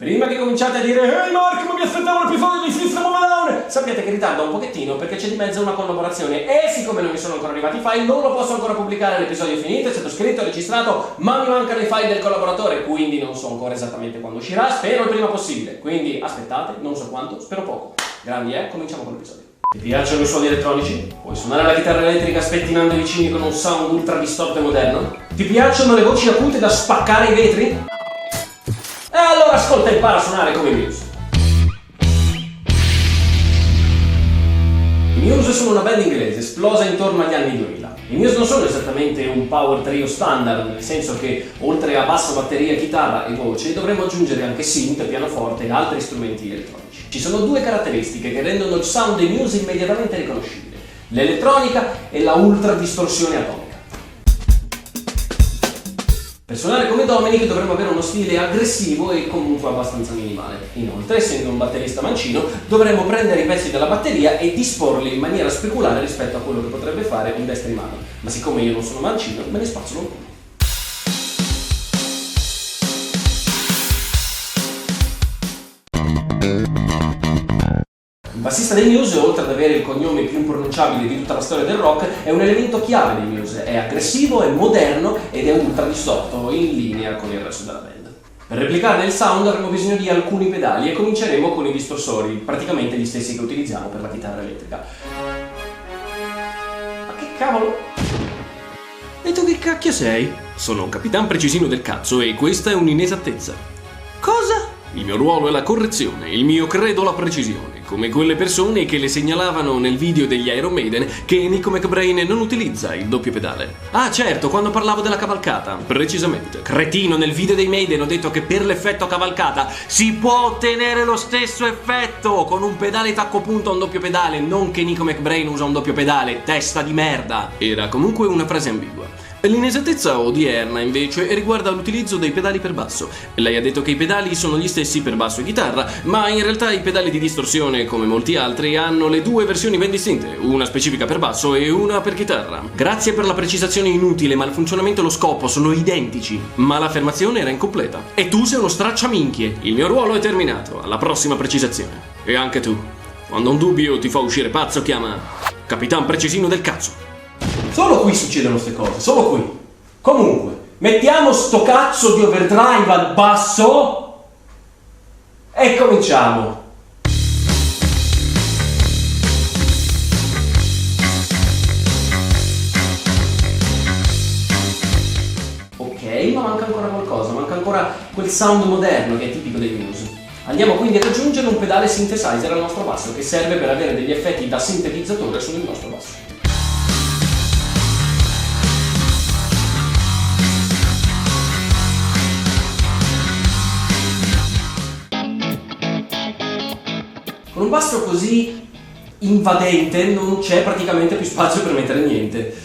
Prima che cominciate a dire «Ehi Mark, ma mi aspettavo l'episodio di System of a Down!» sappiate che ritarda un pochettino perché c'è di mezzo una collaborazione e siccome non mi sono ancora arrivati i file non lo posso ancora pubblicare, l'episodio è finito, è stato scritto, registrato, ma mi mancano i file del collaboratore, quindi non so ancora esattamente quando uscirà, spero il prima possibile, quindi aspettate, non so quanto, spero poco. Grandi cominciamo con l'episodio. Ti piacciono i suoni elettronici? Puoi suonare la chitarra elettrica spettinando i vicini con un sound ultra distorto e moderno? Ti piacciono le voci acute da spaccare i vetri? E allora ascolta e impara a suonare come i Muse. I Muse sono una band inglese esplosa intorno agli anni 2000. I Muse non sono esattamente un power trio standard, nel senso che oltre a basso, batteria, chitarra e voce dovremmo aggiungere anche synth, pianoforte e altri strumenti elettronici. Ci sono due caratteristiche che rendono il sound dei Muse immediatamente riconoscibile: l'elettronica e la ultra distorsione atomica. Per suonare come Dominic dovremmo avere uno stile aggressivo e comunque abbastanza minimale. Inoltre, essendo un batterista mancino, dovremmo prendere i pezzi della batteria e disporli in maniera speculare rispetto a quello che potrebbe fare un destrimano. Ma siccome io non sono mancino, me ne spazzolo un po'. Il bassista dei Muse, oltre ad avere il cognome più impronunciabile di tutta la storia del rock, è un elemento chiave dei Muse, è aggressivo, è moderno ed è ultra distorto, in linea con il resto della band. Per replicarne il sound avremo bisogno di alcuni pedali e cominceremo con i distorsori, praticamente gli stessi che utilizziamo per la chitarra elettrica. Ma che cavolo? E tu che cacchio sei? Sono Capitan Precisino del cazzo e questa è un'inesattezza. Cosa? Il mio ruolo è la correzione, il mio credo la precisione, come quelle persone che le segnalavano nel video degli Iron Maiden che Nico McBrain non utilizza il doppio pedale. Ah certo, quando parlavo della cavalcata, precisamente. Cretino, nel video dei Maiden ho detto che per l'effetto cavalcata si può ottenere lo stesso effetto con un pedale tacco punto a un doppio pedale, non che Nico McBrain usa un doppio pedale, testa di merda. Era comunque una frase ambigua. L'inesattezza odierna invece riguarda l'utilizzo dei pedali per basso. Lei ha detto che i pedali sono gli stessi per basso e chitarra, ma in realtà i pedali di distorsione, come molti altri, hanno le due versioni ben distinte, una specifica per basso e una per chitarra. Grazie per la precisazione inutile, ma il funzionamento e lo scopo sono identici. Ma l'affermazione era incompleta. E tu sei uno stracciaminchie. Il mio ruolo è terminato, alla prossima precisazione. E anche tu. Quando un dubbio ti fa uscire pazzo, chiama Capitan Precisino del cazzo. Solo qui succedono queste cose, solo qui. Comunque, mettiamo sto cazzo di overdrive al basso e cominciamo. Ok, ma manca ancora qualcosa, manca ancora quel sound moderno che è tipico dei Muse. Andiamo quindi ad aggiungere un pedale synthesizer al nostro basso che serve per avere degli effetti da sintetizzatore sul nostro basso. Con un basso così invadente non c'è praticamente più spazio per mettere niente.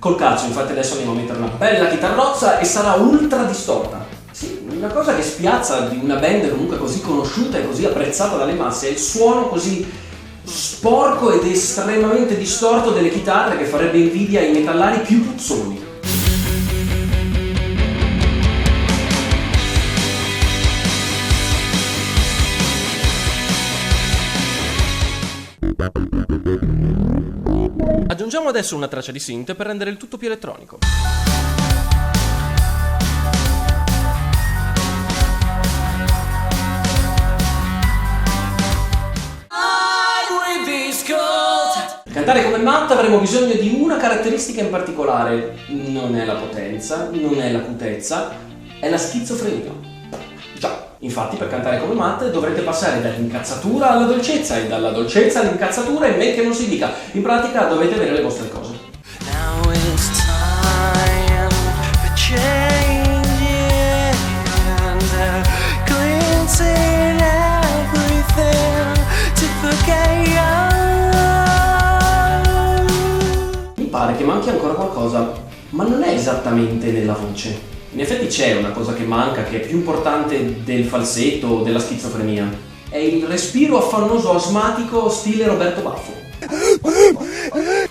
Col cazzo, infatti adesso andiamo a mettere una bella chitarrozza e sarà ultra distorta. Sì, una cosa che spiazza di una band comunque così conosciuta e così apprezzata dalle masse è il suono così sporco ed estremamente distorto delle chitarre che farebbe invidia ai metallari più puzzoni. Aggiungiamo adesso una traccia di synth per rendere il tutto più elettronico. Per cantare come Matt avremo bisogno di una caratteristica in particolare. Non è la potenza, non è l'acutezza, è la schizofrenia. Già, infatti per cantare come Matt dovrete passare dall'incazzatura alla dolcezza e dalla dolcezza all'incazzatura e men che non si dica. In pratica dovete avere le vostre cose. Now it's time for changing and cleansing everything to forget you. Mi pare che manchi ancora qualcosa, ma non è esattamente nella voce. In effetti c'è una cosa che manca, che è più importante del falsetto o della schizofrenia. È il respiro affannoso asmatico stile Roberto Baffo.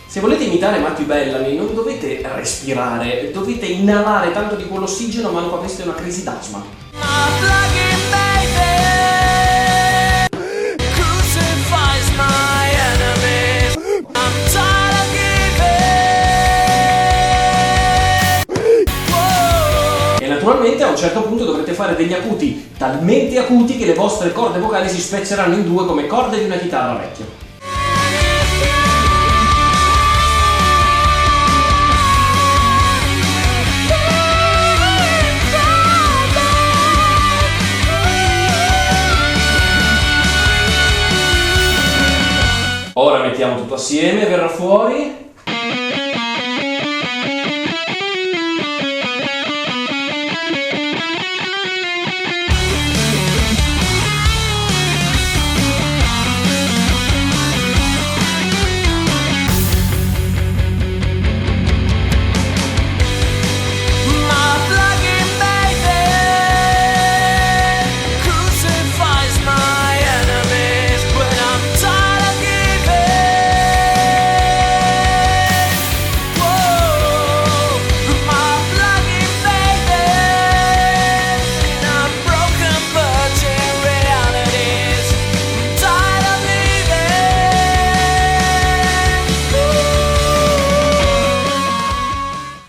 Se volete imitare Matthew Bellamy non dovete respirare, dovete inalare tanto di quell'ossigeno manco aveste una crisi d'asma. My plugging baby. fare degli acuti talmente acuti che le vostre corde vocali si spezzeranno in due come corde di una chitarra vecchia. Ora mettiamo tutto assieme, verrà fuori.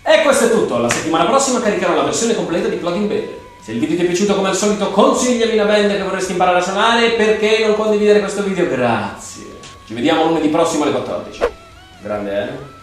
E questo è tutto, la settimana prossima caricherò la versione completa di Plugin Band. Se il video ti è piaciuto come al solito consigliami una band che vorresti imparare a suonare, perché non condividere questo video? Grazie. Ci vediamo lunedì prossimo alle 14. Grande, eh?